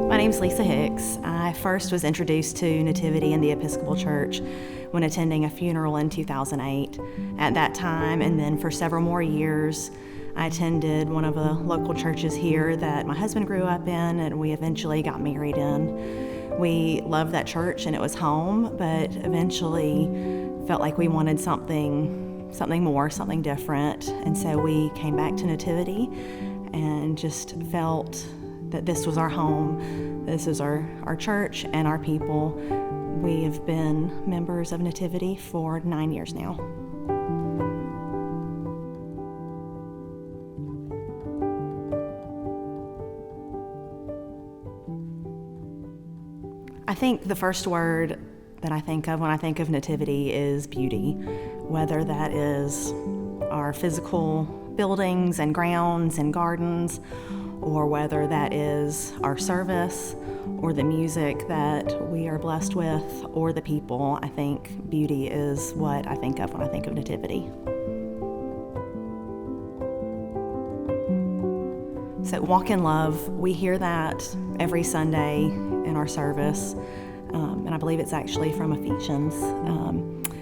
My name's Lisa Hicks. I first was introduced to Nativity in the Episcopal Church when attending a funeral in 2008. At that time, and then for several more years, I attended one of the local churches here that my husband grew up in and we eventually got married in. We loved that church and it was home, but eventually felt like we wanted something more, something different. And so we came back to Nativity and just felt that this was our home, this is our church and our people. We have been members of Nativity for 9 years now. I think the first word that I think of when I think of Nativity is beauty, whether that is our physical buildings and grounds and gardens, or whether that is our service or the music that we are blessed with or the people. I think beauty is what I think of when I think of Nativity. So walk in love, we hear that every Sunday in our service, and I believe it's actually from Ephesians.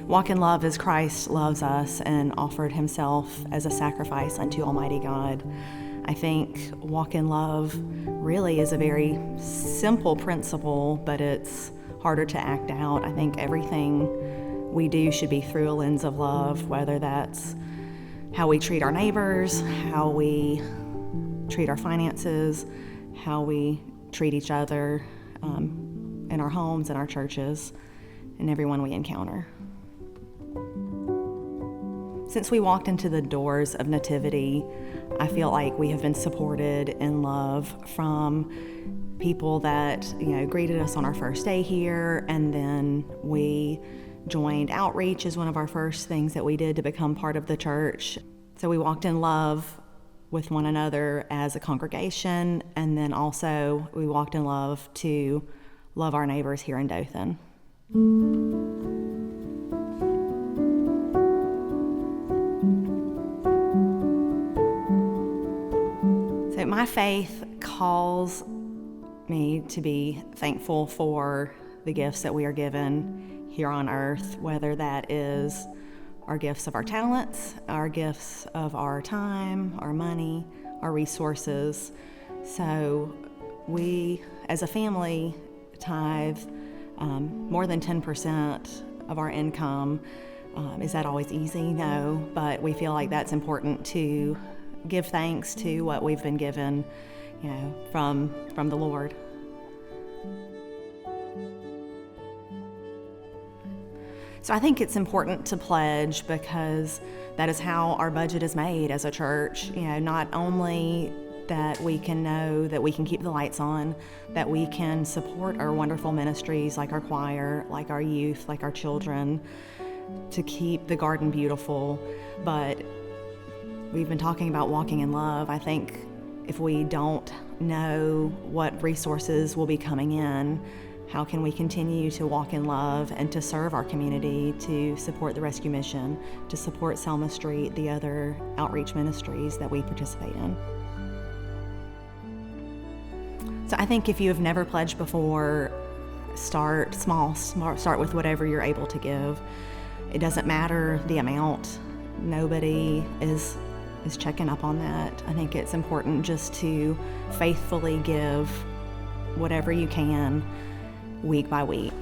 Walk in love as Christ loves us and offered himself as a sacrifice unto Almighty God. I think walk in love really is a very simple principle, but it's harder to act out. I think everything we do should be through a lens of love, whether that's how we treat our neighbors, how we treat our finances, how we treat each other in our homes and our churches, and everyone we encounter. Since we walked into the doors of Nativity, I feel like we have been supported in love from people that, greeted us on our first day here, and then we joined outreach as one of our first things that we did to become part of the church. So we walked in love with one another as a congregation, and then also we walked in love to love our neighbors here in Dothan. So my faith calls me to be thankful for the gifts that we are given here on earth, whether that is our gifts of our talents, our gifts of our time, our money, our resources. So we, as a family, tithe more than 10% of our income. Is that always easy? No, but we feel like that's important to give thanks to what we've been given, from the Lord. So I think it's important to pledge because that is how our budget is made as a church. Not only that we can know that we can keep the lights on, that we can support our wonderful ministries like our choir, like our youth, like our children, to keep the garden beautiful, but we've been talking about walking in love. I think if we don't know what resources will be coming in, how can we continue to walk in love and to serve our community, to support the Rescue Mission, to support Selma Street, the other outreach ministries that we participate in? So I think if you have never pledged before, start small, start with whatever you're able to give. It doesn't matter the amount. Nobody is checking up on that. I think it's important just to faithfully give whatever you can week by week.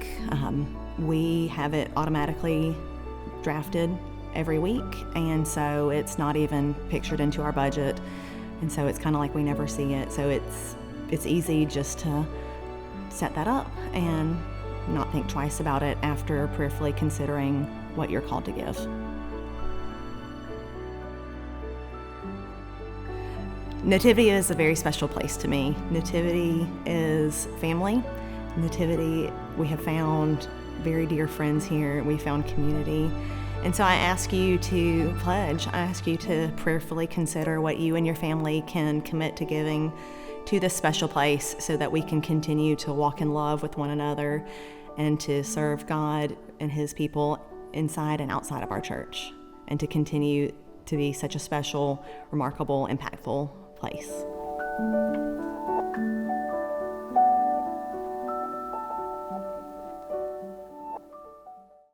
We have it automatically drafted every week, and so it's not even pictured into our budget, and so it's kind of like we never see it. So it's easy just to set that up and not think twice about it after prayerfully considering what you're called to give. Nativity is a very special place to me. Nativity is family. Nativity, we have found very dear friends here. We found community. And so I ask you to pledge. I ask you to prayerfully consider what you and your family can commit to giving to this special place so that we can continue to walk in love with one another and to serve God and His people inside and outside of our church, and to continue to be such a special, remarkable, impactful place.